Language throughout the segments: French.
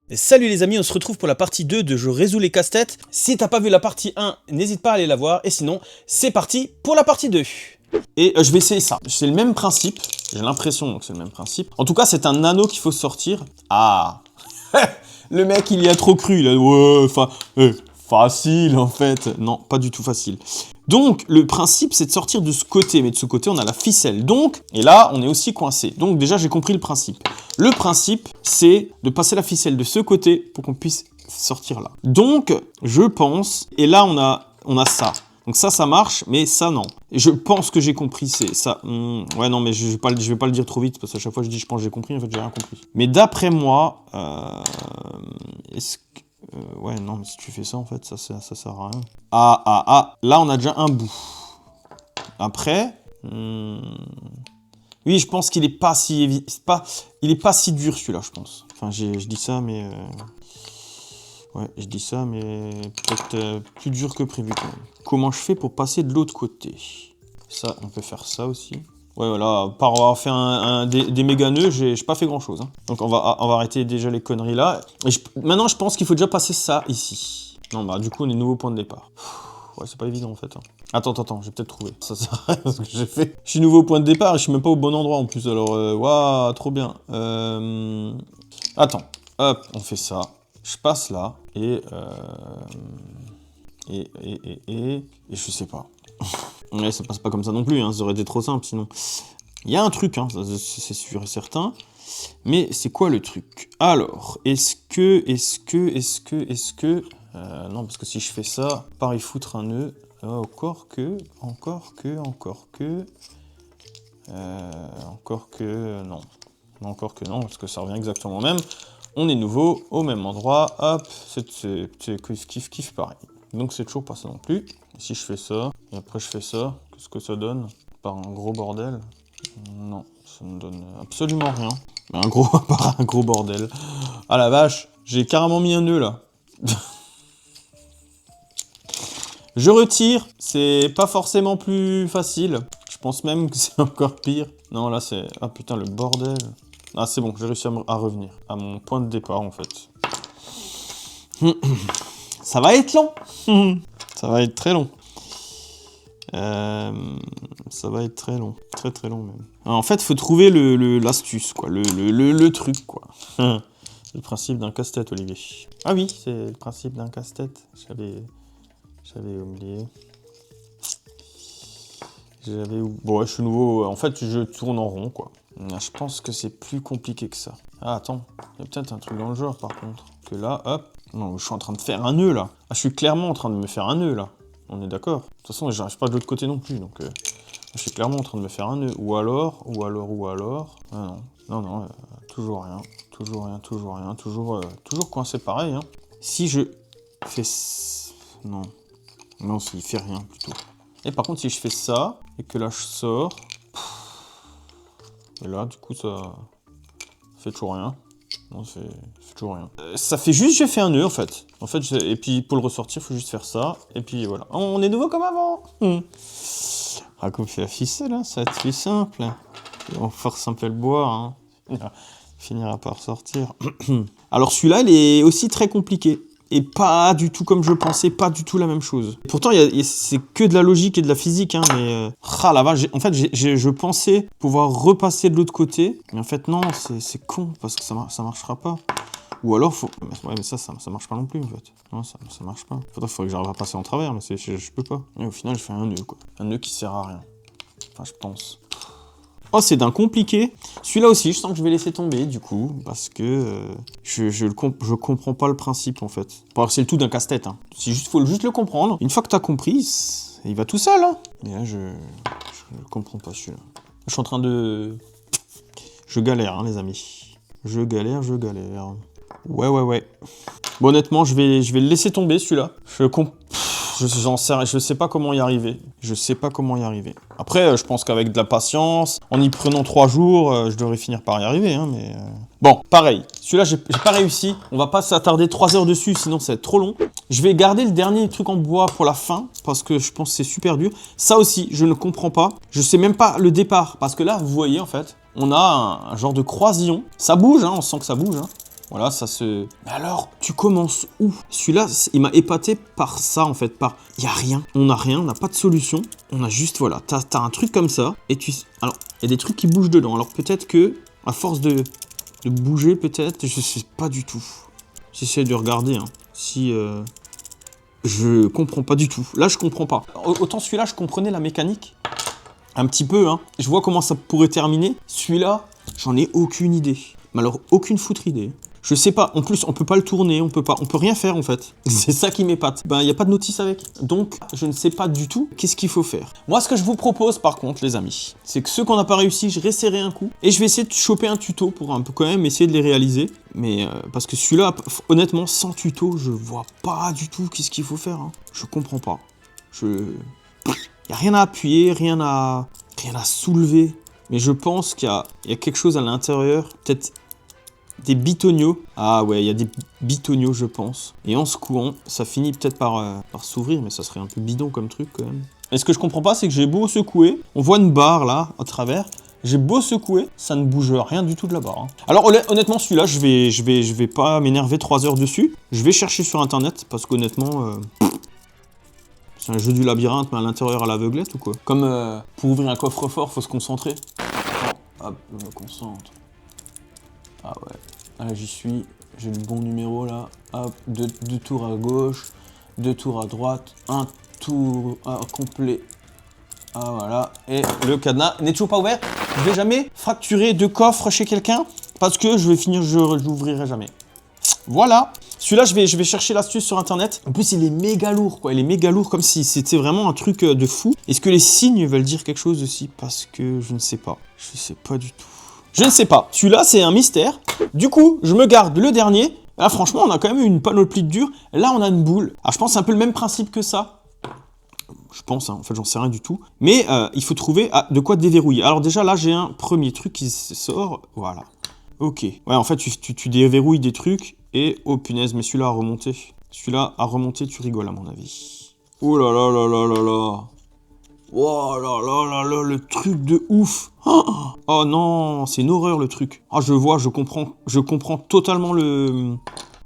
Et salut les amis, on se retrouve pour la partie 2 de Je résous les casse-têtes. Si t'as pas vu la partie 1, n'hésite pas à aller la voir. Et sinon, c'est parti pour la partie 2. Et je vais essayer ça. C'est le même principe. J'ai l'impression que c'est le même principe. En tout cas, c'est un anneau qu'il faut sortir. Ah. Le mec, il y a trop cru. Il a ouais, facile en fait. Non, pas du tout facile. Donc, le principe, c'est de sortir de ce côté. Mais de ce côté, on a la ficelle. Donc, et là, on est aussi coincé. Donc, déjà, j'ai compris le principe. Le principe, c'est de passer la ficelle de ce côté pour qu'on puisse sortir là. Donc, je pense... Et là, on a ça. Donc ça marche, mais ça, non. Et je pense que j'ai compris, c'est ça. Ouais, non, mais je vais pas le dire trop vite, parce qu'à chaque fois, je dis, je pense que j'ai compris, en fait, j'ai rien compris. Mais d'après moi, est-ce que... ouais, non, mais si tu fais ça, en fait, ça sert à rien. Là, on a déjà un bout. Après... Oui, je pense qu'il est pas si il est pas si dur, celui-là, je pense. Enfin, je dis ça, mais... Ouais, je dis ça, mais peut-être plus dur que prévu quand même. Comment je fais pour passer de l'autre côté? Ça, on peut faire ça aussi. Ouais, voilà, par avoir fait des méga nœuds, j'ai pas fait grand-chose. Hein. Donc on va arrêter déjà les conneries là. Et maintenant, je pense qu'il faut déjà passer ça ici. Non, bah du coup, on est nouveau point de départ. Ouais, c'est pas évident en fait. Hein. Attends, j'ai peut-être trouvé. Ça sert à rien ce que j'ai fait. Je suis nouveau point de départ et je suis même pas au bon endroit en plus. Alors, waouh, trop bien. Attends, hop, on fait ça. Je passe là et je sais pas. Ouais, ça passe pas comme ça non plus, hein, ça aurait été trop simple sinon. Il y a un truc, hein, c'est sûr et certain. Mais c'est quoi le truc? Alors, est-ce que... non, parce que si je fais ça, pareil foutre un nœud. Encore que, non. Encore que non, parce que ça revient exactement au même. On est nouveau, au même endroit, hop, c'est kiff pareil. Donc c'est toujours pas ça non plus. Et si je fais ça, et après je fais ça, qu'est-ce que ça donne? Par un gros bordel? Non, ça ne donne absolument rien. Mais par un gros bordel. Ah la vache, j'ai carrément mis un nœud là. Je retire, c'est pas forcément plus facile. Je pense même que c'est encore pire. Non là c'est... Ah putain le bordel. Ah c'est bon, j'ai réussi à revenir à mon point de départ en fait. Ça va être long. Ça va être très long. Ça va être très long. Très long même. Alors, en fait, il faut trouver l'astuce, quoi. Le truc, quoi. C'est le principe d'un casse-tête, Olivier. Ah oui, c'est le principe d'un casse-tête. J'avais oublié. Bon, ouais, je suis nouveau. En fait, je tourne en rond, quoi. Je pense que c'est plus compliqué que ça. Ah, attends. Il y a peut-être un truc dans le genre, par contre. Que là, hop. Non, je suis en train de faire un nœud, là. Ah, je suis clairement en train de me faire un nœud, là. On est d'accord. De toute façon, j'arrive pas de l'autre côté non plus, donc... je suis clairement en train de me faire un nœud. Ou alors... Ah non, toujours rien. Toujours coincé pareil, hein. Si je fais... Non, s'il fait rien, plutôt. Et par contre, si je fais ça, et que là, je sors... Et là, du coup, ça fait toujours rien. Non, ça fait toujours rien. Ça fait juste, j'ai fait un nœud, en fait. Et puis, pour le ressortir, il faut juste faire ça. Et puis, voilà. On est nouveau comme avant. Ah, comme fait la ficelle, hein, ça va être plus simple. Et on force un peu le bois, hein. Il finira par sortir. Alors, celui-là, il est aussi très compliqué. Et pas du tout comme je pensais, pas du tout la même chose. Pourtant, c'est que de la logique et de la physique, hein, mais... Ah la vache, en fait, je pensais pouvoir repasser de l'autre côté, mais en fait, non, c'est con, parce que ça marchera pas. Ou alors, faut... Ouais, mais ça marche pas non plus, en fait. Non, ça marche pas. Faudrait que j'arrive à passer en travers, mais je peux pas. Et au final, je fais un nœud, quoi. Un nœud qui sert à rien. Enfin, je pense. Oh, c'est d'un compliqué. Celui-là aussi, je sens que je vais laisser tomber, du coup, parce que je comprends pas le principe, en fait. Bon, c'est le tout d'un casse-tête, hein. Faut juste le comprendre. Une fois que t'as compris, il va tout seul, hein. Et là, je comprends pas celui-là. Je suis en train de... Je galère, hein, les amis. Je galère. Ouais. Bon, honnêtement, je vais le laisser tomber, celui-là. Je sais pas comment y arriver. Après, je pense qu'avec de la patience, en y prenant 3 jours, je devrais finir par y arriver, hein, mais... Bon, pareil. Celui-là, j'ai pas réussi. On va pas s'attarder 3 heures dessus, sinon ça va être trop long. Je vais garder le dernier truc en bois pour la fin, parce que je pense que c'est super dur. Ça aussi, je ne comprends pas. Je sais même pas le départ, parce que là, vous voyez, en fait, on a un genre de croisillon. Ça bouge, hein, on sent que ça bouge, hein. Voilà, ça se... Mais alors, tu commences où? Celui-là, il m'a épaté par ça, en fait, par... Il n'y a rien, on n'a pas de solution, on a juste, voilà, t'as un truc comme ça, et tu... Alors, il y a des trucs qui bougent dedans, alors peut-être que, à force de bouger, peut-être, je sais pas du tout. J'essaie de regarder, hein, si... Je comprends pas du tout. Là, je comprends pas. Autant celui-là, je comprenais la mécanique, un petit peu, hein. Je vois comment ça pourrait terminer. Celui-là, j'en ai aucune idée. Mais alors, aucune foutre idée. Je sais pas, en plus, on peut pas le tourner, on peut rien faire en fait. C'est ça qui m'épate. Ben, il n'y a pas de notice avec. Donc, je ne sais pas du tout qu'est-ce qu'il faut faire. Moi, ce que je vous propose, par contre, les amis, c'est que ceux qu'on n'a pas réussi, je resserrai un coup. Et je vais essayer de choper un tuto pour un peu quand même essayer de les réaliser. Mais, parce que celui-là, honnêtement, sans tuto, je vois pas du tout qu'est-ce qu'il faut faire. Hein. Je comprends pas. Il n'y a rien à appuyer, rien à soulever. Mais je pense qu'il y a quelque chose à l'intérieur, peut-être... Des bitonio. Ah ouais, il y a des bitonio, je pense. Et en secouant, ça finit peut-être par s'ouvrir, mais ça serait un peu bidon comme truc quand même. Et ce que je comprends pas, c'est que j'ai beau secouer, on voit une barre là, à travers. J'ai beau secouer, ça ne bouge rien du tout de la barre. Hein. Alors honnêtement, celui-là, je vais pas m'énerver 3 heures dessus. Je vais chercher sur internet, parce qu'honnêtement, c'est un jeu du labyrinthe, mais à l'intérieur à l'aveuglette ou quoi. Comme pour ouvrir un coffre-fort, faut se concentrer. Oh, hop, je me concentre. Ah ouais, là j'y suis, j'ai le bon numéro là, hop, 2 tours à gauche, 2 tours à droite, 1 tour complet, ah voilà, et le cadenas n'est toujours pas ouvert. Je vais jamais fracturer 2 coffres chez quelqu'un, parce que je vais finir, je l'ouvrirai jamais. Voilà, celui-là je vais chercher l'astuce sur internet. En plus il est méga lourd quoi, il est méga lourd comme si c'était vraiment un truc de fou. Est-ce que les signes veulent dire quelque chose aussi? Parce que je ne sais pas, du tout. Je ne sais pas. Celui-là, c'est un mystère. Du coup, je me garde le dernier. Là, franchement, on a quand même eu une panoplie de dur. Là, on a une boule. Alors, je pense que c'est un peu le même principe que ça. Je pense, hein. En fait, j'en sais rien du tout. Mais il faut trouver de quoi déverrouiller. Alors déjà, là, j'ai un premier truc qui sort. Voilà. Ok. Ouais, en fait, tu déverrouilles des trucs. Et, oh punaise, mais celui-là a remonté. Celui-là a remonté, tu rigoles à mon avis. Oh là là là là là là. Oh là là là là, le truc de ouf. Oh non, c'est une horreur le truc. Ah, je vois, je comprends totalement le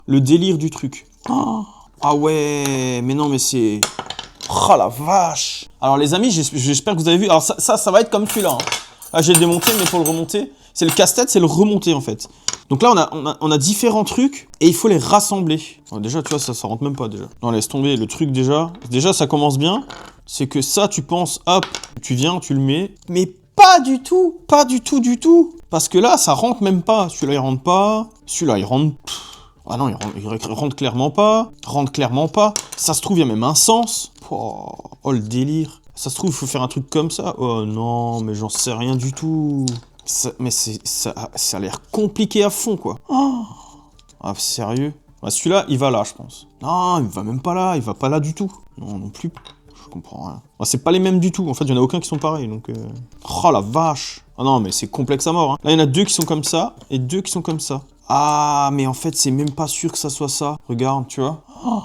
délire du truc. Ah ouais, mais non, mais c'est... Oh la vache. Alors les amis, j'espère que vous avez vu. Alors ça va être comme celui-là. Hein. Là, j'ai démonté, mais pour le remonter, c'est le casse-tête, c'est le remonter en fait. Donc là, on a différents trucs et il faut les rassembler. Alors, déjà, tu vois, ça rentre même pas déjà. Non, laisse tomber, le truc déjà. Déjà, ça commence bien. C'est que ça, tu penses, hop, tu viens, tu le mets. Mais pas du tout, pas du tout, du tout. Parce que là, ça rentre même pas. Celui-là, il rentre pas. Celui-là, il rentre... Ah non, il rentre clairement pas. Rentre clairement pas. Ça se trouve, il y a même un sens. Oh, le délire. Ça se trouve, il faut faire un truc comme ça. Oh non, mais j'en sais rien du tout. Ça a l'air compliqué à fond, quoi. Oh. Ah, sérieux? Bah, celui-là, il va là, je pense. Non, il va même pas là. Il va pas là du tout. Non, non plus. Je comprends rien. Bah, c'est pas les mêmes du tout. En fait, il y en a aucun qui sont pareils, donc... Oh, la vache. Ah non, mais c'est complexe à mort. Hein. Là, il y en a 2 qui sont comme ça, et 2 qui sont comme ça. Ah, mais en fait, c'est même pas sûr que ça soit ça. Regarde, tu vois. Oh.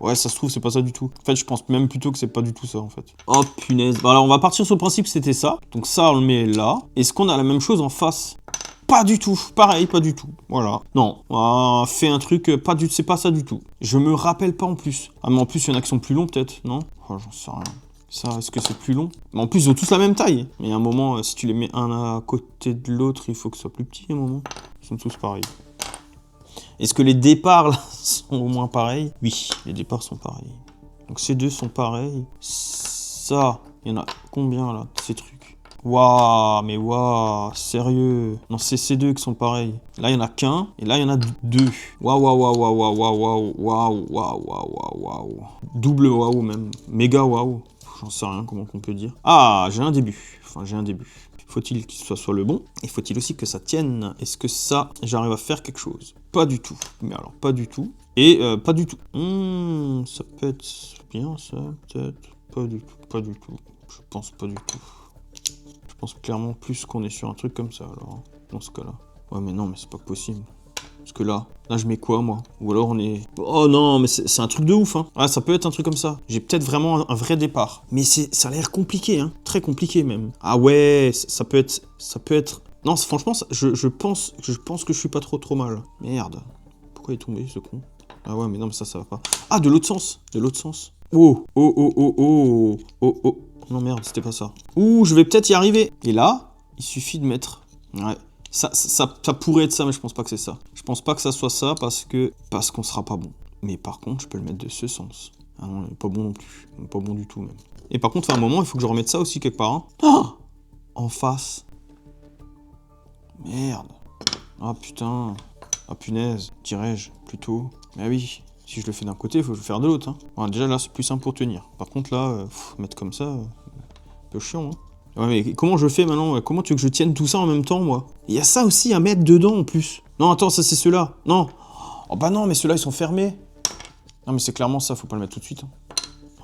Ouais, ça se trouve, c'est pas ça du tout. En fait, je pense même plutôt que c'est pas du tout ça, en fait. Oh, punaise. Bah, alors, on va partir sur le principe que c'était ça. Donc ça, on le met là. Est-ce qu'on a la même chose en face? Pas du tout. Pareil, pas du tout. Voilà. Non. On a fait un truc, pas du... c'est pas ça du tout. Je me rappelle pas en plus. Ah, mais en plus, il y en a qui sont plus longs, peut-être, non? Oh, j'en sais rien. Ça, est-ce que c'est plus long? Mais en plus, ils ont tous la même taille. Mais il y a un moment, si tu les mets un à côté de l'autre, il faut que ce soit plus petit, à un moment. Ils sont tous pareils. Est-ce que les départs, là, sont au moins pareils? Oui, les départs sont pareils. Donc ces deux sont pareils. Ça, il y en a combien, là, ces trucs? Waouh, mais waouh, sérieux. Non, c'est ces deux qui sont pareils. Là, il y en a qu'un, et là, il y en a 2. Waouh, waouh, waouh, waouh, waouh, waouh, waouh, waouh, waouh, waouh. Double waouh, même. Méga waouh. J'en sais rien comment on peut dire. Ah, j'ai un début. Enfin, j'ai un début. Faut-il qu'il soit le bon? Et faut-il aussi que ça tienne? Est-ce que ça, j'arrive à faire quelque chose? Pas du tout. Mais alors, pas du tout. Et pas du tout. Ça peut être bien, ça, peut-être. Pas du tout. Pas du tout. Je pense pas du tout. Je pense clairement plus qu'on est sur un truc comme ça, alors, dans ce cas-là. Ouais, mais non, mais c'est pas possible. Parce que là, je mets quoi, moi? Ou alors on est... Oh non, mais c'est un truc de ouf, hein. Ah, ça peut être un truc comme ça. J'ai peut-être vraiment un vrai départ. Mais ça a l'air compliqué, hein. Très compliqué, même. Ah ouais, ça peut être Non, franchement, je pense que je suis pas trop mal. Merde. Pourquoi il est tombé, ce con? Ah ouais, mais non, mais ça va pas. Ah, de l'autre sens. De l'autre sens. Oh, oh, oh, oh, oh. Oh, oh. Non, merde, c'était pas ça. Ouh, je vais peut-être y arriver. Et là, il suffit de mettre... Ouais. Ça pourrait être ça, mais je pense pas que c'est ça. Je pense pas que ça soit ça parce qu'on sera pas bon. Mais par contre, je peux le mettre de ce sens. Ah non, il est pas bon non plus. Il est pas bon du tout, même. Et par contre, à un moment, il faut que je remette ça aussi quelque part. Hein. Ah, en face. Merde. Ah putain. Ah punaise, dirais-je, plutôt. Mais oui, si je le fais d'un côté, il faut que je le fasse de l'autre. Hein. Bon, déjà là, c'est plus simple pour tenir. Par contre là, mettre comme ça, un peu chiant. Hein. Ouais, mais comment je fais maintenant? Comment tu veux que je tienne tout ça en même temps, moi? Il y a ça aussi à mettre dedans en plus. Non, attends, ça c'est ceux-là. Non. Oh bah non, mais ceux-là ils sont fermés. Non, mais c'est clairement ça, faut pas le mettre tout de suite. Hein.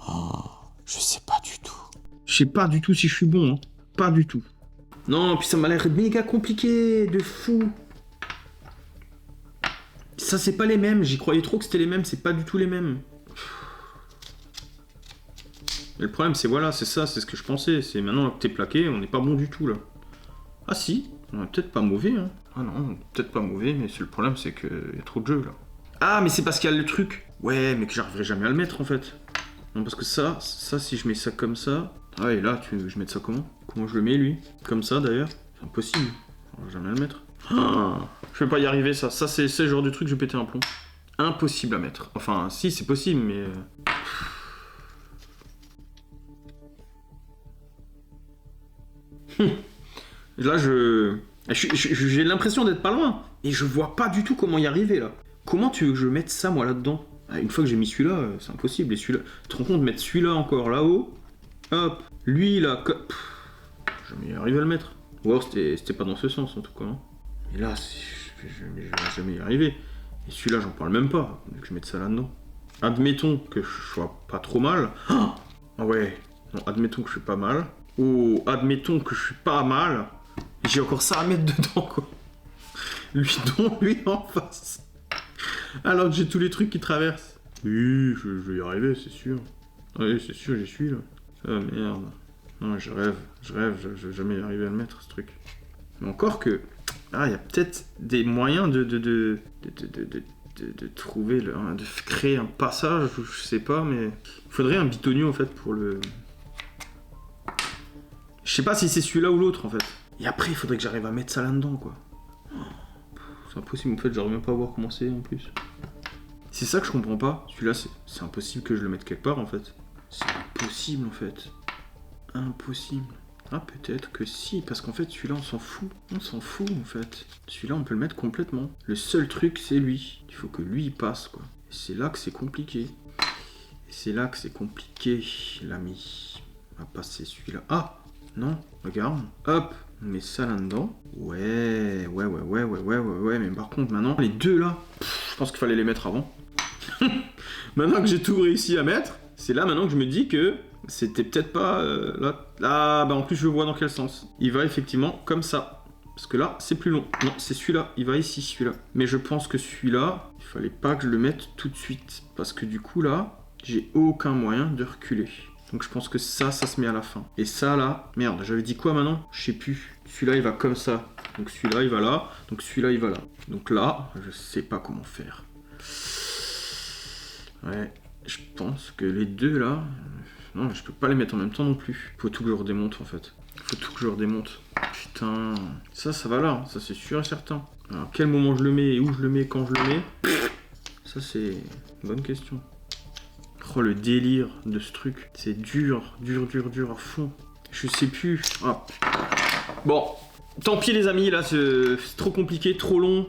Oh, je sais pas du tout. Je sais pas du tout si je suis bon. Hein. Pas du tout. Non, puis ça m'a l'air méga compliqué, de fou. Ça, c'est pas les mêmes. J'y croyais trop que c'était les mêmes. C'est pas du tout les mêmes. Et le problème, c'est voilà, c'est ça, c'est ce que je pensais. C'est maintenant que t'es plaqué, on n'est pas bon du tout, là. Ah si, on est peut-être pas mauvais, hein. Ah non, peut-être pas mauvais, mais le problème, c'est qu'il y a trop de jeux, là. Ah, mais c'est parce qu'il y a le truc. Ouais, mais que j'arriverai jamais à le mettre, en fait. Non, parce que ça, si je mets ça comme ça... Ah, et là, tu veux que je mette ça comment? Comment je le mets, lui? Comme ça, d'ailleurs? C'est impossible. On va jamais le mettre. Ah, je vais pas y arriver, ça. Ça, c'est le genre de truc, je vais péter un plomb. Impossible à mettre. Enfin, si, c'est possible, mais... Là, j'ai l'impression d'être pas loin. Et je vois pas du tout comment y arriver, là. Comment tu veux que je mette ça, moi, là-dedans? Une fois que j'ai mis celui-là, c'est impossible. Et celui-là... Tu te rends compte de mettre celui-là encore là-haut? Hop. Lui, là... Je vais jamais y arriver à le mettre. Ou alors, c'était pas dans ce sens, en tout cas. Hein. Et là, je vais jamais y arriver. Et celui-là, j'en parle même pas. Que je mette ça là-dedans. Admettons que je sois pas trop mal. Ah ouais. Non, admettons que je suis pas mal. Oh, admettons que je suis pas mal. J'ai encore ça à mettre dedans, quoi. Lui en face. Alors que j'ai tous les trucs qui traversent. Oui, je vais y arriver, c'est sûr. Oui, c'est sûr, j'y suis, là. Ah, merde. Non, je rêve, je vais jamais y arriver à le mettre, ce truc. Mais encore que... Ah, il y a peut-être des moyens de trouver, de créer un passage, je sais pas, mais... Il faudrait un bitonio, en fait, pour le... Je sais pas si c'est celui-là ou l'autre, en fait. Et après, il faudrait que j'arrive à mettre ça là-dedans, quoi. C'est impossible, en fait, j'arrive même pas à voir comment c'est, en plus. C'est ça que je comprends pas. Celui-là, c'est impossible que je le mette quelque part, en fait. C'est impossible, en fait. Impossible. Ah, peut-être que si, parce qu'en fait, celui-là, on s'en fout. On s'en fout, en fait. Celui-là, on peut le mettre complètement. Le seul truc, c'est lui. Il faut que lui, il passe, quoi. Et c'est là que c'est compliqué. Et c'est là que c'est compliqué, l'ami. On va passer celui-là. Ah! Non, regarde. Hop, on met ça là-dedans. Ouais, mais par contre, maintenant, les deux là, je pense qu'il fallait les mettre avant. Maintenant que j'ai tout réussi à mettre, c'est là maintenant que je me dis que c'était peut-être pas là. Ah, bah en plus, je vois dans quel sens. Il va effectivement comme ça. Parce que là, c'est plus long. Non, c'est celui-là. Il va ici, celui-là. Mais je pense que celui-là, il fallait pas que je le mette tout de suite. Parce que du coup, là, j'ai aucun moyen de reculer. Donc je pense que ça se met à la fin. Et ça là, merde, j'avais dit quoi maintenant? Je sais plus. Celui-là il va comme ça. Donc celui-là il va là. Donc celui-là il va là. Donc là, je sais pas comment faire. Ouais, je pense que les deux là... Non, je peux pas les mettre en même temps non plus. Faut tout que je redémonte en fait. Faut tout que je redémonte. Putain. Ça va là. Ça c'est sûr et certain. Alors, à quel moment je le mets et où je le mets, quand je le mets? Ça c'est une bonne question. Oh, le délire de ce truc. C'est dur à fond. Je sais plus. Ah. Bon, tant pis les amis, là c'est trop compliqué, trop long.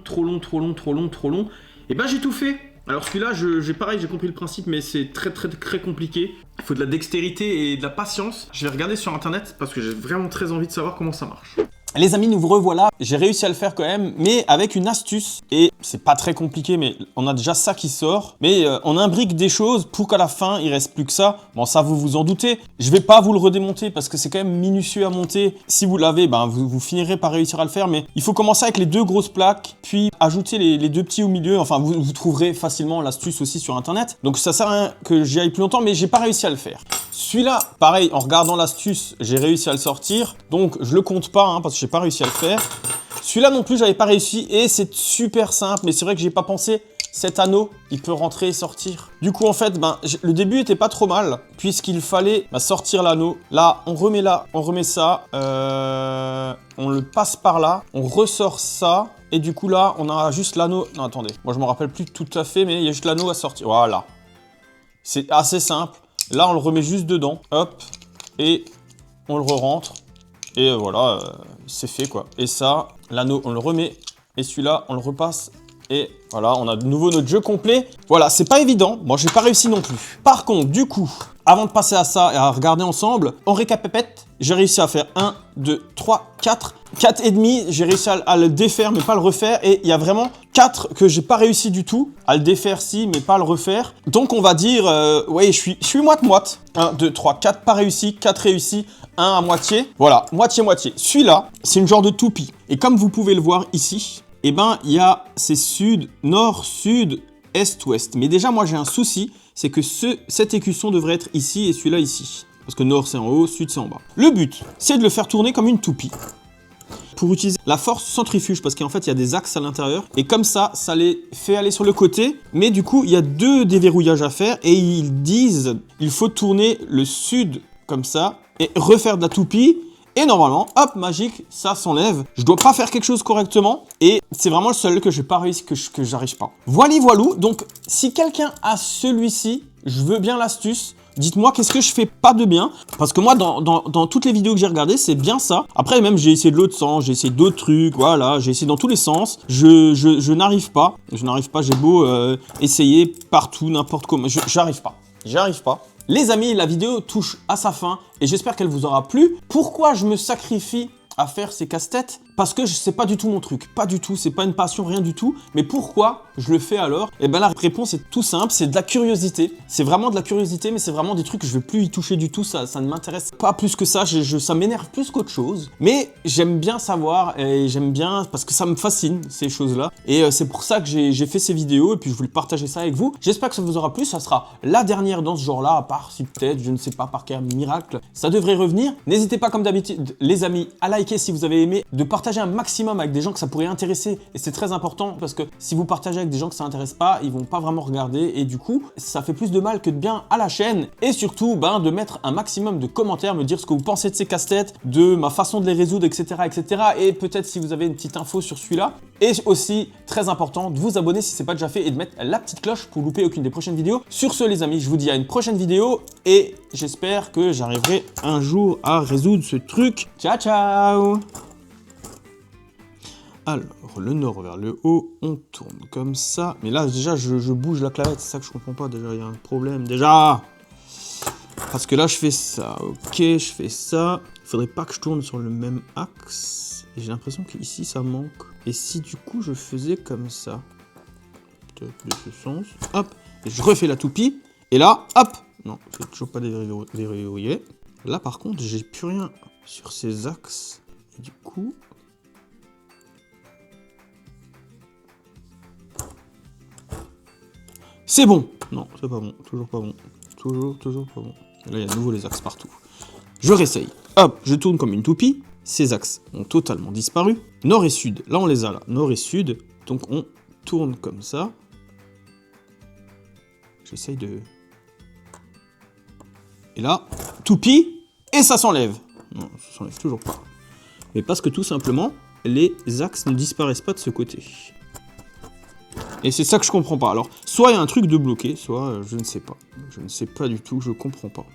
Et ben j'ai tout fait. Alors celui-là, j'ai compris le principe, mais c'est très compliqué. Il faut de la dextérité et de la patience. Je vais regarder sur internet parce que j'ai vraiment très envie de savoir comment ça marche. Les amis, nous vous revoilà. J'ai réussi à le faire quand même, mais avec une astuce. Et c'est pas très compliqué, mais on a déjà ça qui sort. Mais on imbrique des choses pour qu'à la fin, il reste plus que ça. Bon, ça, vous vous en doutez. Je vais pas vous le redémonter parce que c'est quand même minutieux à monter. Si vous l'avez, ben, vous finirez par réussir à le faire. Mais il faut commencer avec les deux grosses plaques, puis ajouter les deux petits au milieu. Enfin, vous trouverez facilement l'astuce aussi sur Internet. Donc ça sert à rien que j'y aille plus longtemps, mais j'ai pas réussi à le faire. Celui-là, pareil, en regardant l'astuce, j'ai réussi à le sortir. Donc je le compte pas, hein, parce que j'ai pas réussi à le faire. Celui-là non plus, j'avais pas réussi et c'est super simple, mais c'est vrai que j'ai pas pensé. Cet anneau, il peut rentrer et sortir. Du coup, en fait, le début était pas trop mal, puisqu'il fallait sortir l'anneau. Là, on remet ça, on le passe par là, on ressort ça, et du coup, là, on a juste l'anneau. Non, attendez, moi, je me rappelle plus tout à fait, mais il y a juste l'anneau à sortir. Voilà. C'est assez simple. Là, on le remet juste dedans, hop, et on le re-rentre. Et voilà, c'est fait, quoi. Et ça, l'anneau, on le remet, et celui-là, on le repasse. Et voilà, on a de nouveau notre jeu complet. Voilà, c'est pas évident. Moi, j'ai pas réussi non plus. Par contre, du coup, avant de passer à ça et à regarder ensemble, on récapépète. J'ai réussi à faire 1, 2, 3, 4. 4 et demi, j'ai réussi à le défaire, mais pas le refaire. Et il y a vraiment 4 que j'ai pas réussi du tout. À le défaire, si, mais pas à le refaire. Donc, on va dire, ouais, je suis moite-moite. 1, 2, 3, 4 pas réussi, 4 réussis, 1 à moitié. Voilà, moitié-moitié. Celui-là, c'est une genre de toupie. Et comme vous pouvez le voir ici, eh ben, il y a ces sud, nord, sud, est, ouest. Mais déjà, moi, j'ai un souci, c'est que cet écusson devrait être ici et celui-là ici. Parce que nord, c'est en haut, sud, c'est en bas. Le but, c'est de le faire tourner comme une toupie. Pour utiliser la force centrifuge, parce qu'en fait, il y a des axes à l'intérieur. Et comme ça les fait aller sur le côté. Mais du coup, il y a 2 déverrouillages à faire. Et ils disent, il faut tourner le sud comme ça et refaire de la toupie. Et normalement, hop, magique, ça s'enlève. Je dois pas faire quelque chose correctement. Et c'est vraiment le seul que j'ai pas réussi, que j'arrive pas. Voilou. Donc, si quelqu'un a celui-ci, je veux bien l'astuce. Dites-moi qu'est-ce que je fais pas de bien. Parce que moi, dans toutes les vidéos que j'ai regardées, c'est bien ça. Après, même, j'ai essayé de l'autre sens, j'ai essayé d'autres trucs, voilà. J'ai essayé dans tous les sens. Je n'arrive pas. J'ai beau essayer partout, n'importe comment. J'arrive pas. Les amis, la vidéo touche à sa fin et j'espère qu'elle vous aura plu. Pourquoi je me sacrifie à faire ces casse-têtes? Parce que c'est pas du tout mon truc, pas du tout, c'est pas une passion, rien du tout. Mais pourquoi je le fais alors? Eh ben la réponse est tout simple, c'est de la curiosité. C'est vraiment de la curiosité, mais c'est vraiment des trucs que je vais plus y toucher du tout, ça ne m'intéresse pas plus que ça, ça m'énerve plus qu'autre chose. Mais j'aime bien savoir et j'aime bien, parce que ça me fascine ces choses-là. Et c'est pour ça que j'ai fait ces vidéos et puis je voulais partager ça avec vous. J'espère que ça vous aura plu, ça sera la dernière dans ce genre-là, à part si peut-être, je ne sais pas par quel miracle, ça devrait revenir. N'hésitez pas comme d'habitude, les amis, à liker si vous avez aimé, de partager un maximum avec des gens que ça pourrait intéresser et c'est très important parce que si vous partagez avec des gens que ça n'intéresse pas, ils vont pas vraiment regarder et du coup ça fait plus de mal que de bien à la chaîne. Et surtout de mettre un maximum de commentaires, me dire ce que vous pensez de ces casse-têtes, de ma façon de les résoudre, etc. et peut-être si vous avez une petite info sur celui-là. Et aussi très important de vous abonner si c'est pas déjà fait et de mettre la petite cloche pour louper aucune des prochaines vidéos. Sur ce les amis, je vous dis à une prochaine vidéo et j'espère que j'arriverai un jour à résoudre ce truc. Ciao ciao. Alors, le nord vers le haut, on tourne comme ça. Mais là, déjà, je bouge la clavette, c'est ça que je comprends pas. Déjà, il y a un problème. Déjà! Parce que là, je fais ça. Ok, je fais ça. Il faudrait pas que je tourne sur le même axe. Et j'ai l'impression qu'ici, ça manque. Et si, du coup, je faisais comme ça. Peut-être de ce sens. Hop! Et je refais la toupie. Et là, hop! Non, c'est toujours pas déverrouillé. Là, par contre, j'ai plus rien sur ces axes. Et du coup... C'est bon! Non, c'est pas bon. Toujours pas bon. Toujours pas bon. Et là, il y a de nouveau les axes partout. Je réessaye. Hop, je tourne comme une toupie. Ces axes ont totalement disparu. Nord et sud, là on les a là. Nord et sud. Donc on tourne comme ça. J'essaye de... Et là, toupie. Et ça s'enlève. Non, ça s'enlève toujours pas. Mais parce que tout simplement, les axes ne disparaissent pas de ce côté. Et c'est ça que je comprends pas. Alors, soit il y a un truc de bloqué, soit je ne sais pas. Je ne sais pas du tout, je comprends pas.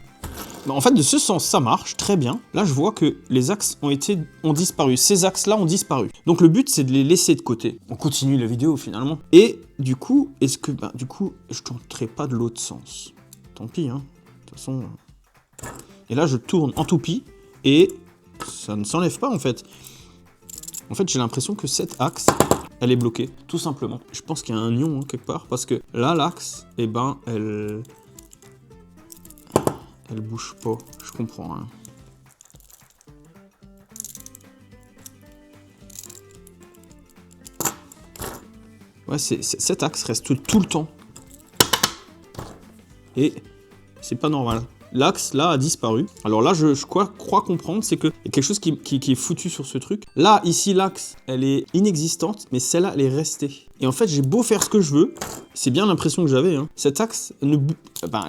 En fait, de ce sens, ça marche très bien. Là, je vois que les axes ont disparu. Ces axes-là ont disparu. Donc, le but, c'est de les laisser de côté. On continue la vidéo, finalement. Et du coup, est-ce que... du coup, je ne tenterai pas de l'autre sens. Tant pis, hein. De toute façon... Et là, je tourne en toupie. Et ça ne s'enlève pas, en fait. En fait, j'ai l'impression que cet axe... elle est bloquée, tout simplement. Je pense qu'il y a un ion quelque part, parce que là, l'axe, eh ben, elle bouge pas. Je comprends rien. Ouais, cet axe reste tout le temps. Et c'est pas normal. l'axe là a disparu. Alors là, je crois comprendre, c'est qu'il y a quelque chose qui est foutu sur ce truc. Là, ici, l'axe, elle est inexistante, mais celle-là, elle est restée. Et en fait, j'ai beau faire ce que je veux, c'est bien l'impression que j'avais, hein. Cet axe, elle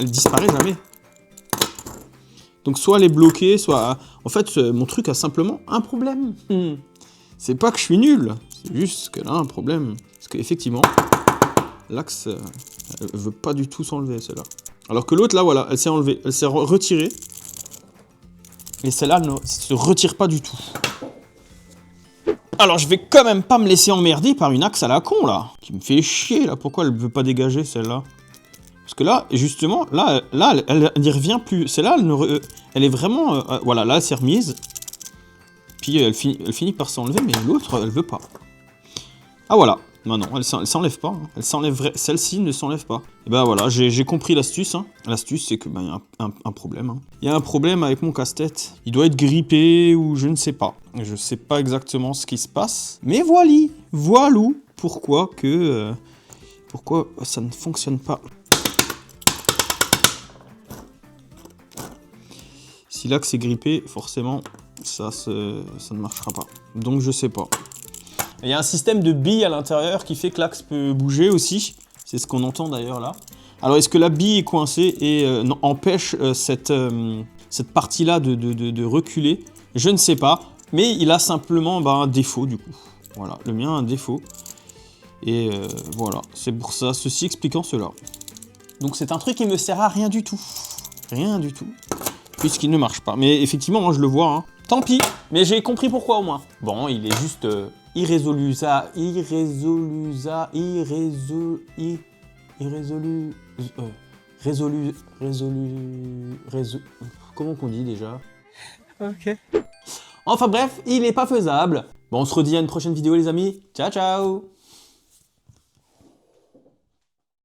disparaît jamais. Donc soit elle est bloquée, soit... En fait, mon truc a simplement un problème. C'est pas que je suis nul, c'est juste qu'elle a un problème. Parce qu'effectivement, l'axe, elle veut pas du tout s'enlever, celle-là. Alors que l'autre, là, voilà, elle s'est enlevée, elle s'est retirée. Et celle-là ne se retire pas du tout. Alors, je vais quand même pas me laisser emmerder par une axe à la con, là. Qui me fait chier, là. Pourquoi elle veut pas dégager, celle-là? Parce que là, justement, là, elle n'y revient plus. Celle-là, elle est vraiment... voilà, là, elle s'est remise. Puis, elle finit par s'enlever, mais l'autre, elle veut pas. Ah, voilà. Non, elle s'enlève pas. Hein. Celle-ci ne s'enlève pas. Et ben voilà, j'ai compris l'astuce. Hein. L'astuce, c'est que y a un problème. Hein. Il y a un problème avec mon casse-tête. Il doit être grippé ou je ne sais pas. Je sais pas exactement ce qui se passe. Mais voilou. Pourquoi ça ne fonctionne pas. Si l'axe est grippé, forcément, ça ne marchera pas. Donc je sais pas. Il y a un système de billes à l'intérieur qui fait que l'axe peut bouger aussi. C'est ce qu'on entend d'ailleurs là. Alors est-ce que la bille est coincée et empêche cette partie-là de reculer? Je ne sais pas. Mais il a simplement un défaut du coup. Voilà, le mien a un défaut. Et voilà, c'est pour ça, ceci expliquant cela. Donc c'est un truc qui ne me sert à rien du tout. Rien du tout. Puisqu'il ne marche pas. Mais effectivement, moi je le vois. Hein. Tant pis, mais j'ai compris pourquoi au moins. Bon, il est juste... irrésolu. Comment qu'on dit déjà? Ok. Enfin bref, il est pas faisable. Bon, on se redit à une prochaine vidéo les amis. Ciao ciao.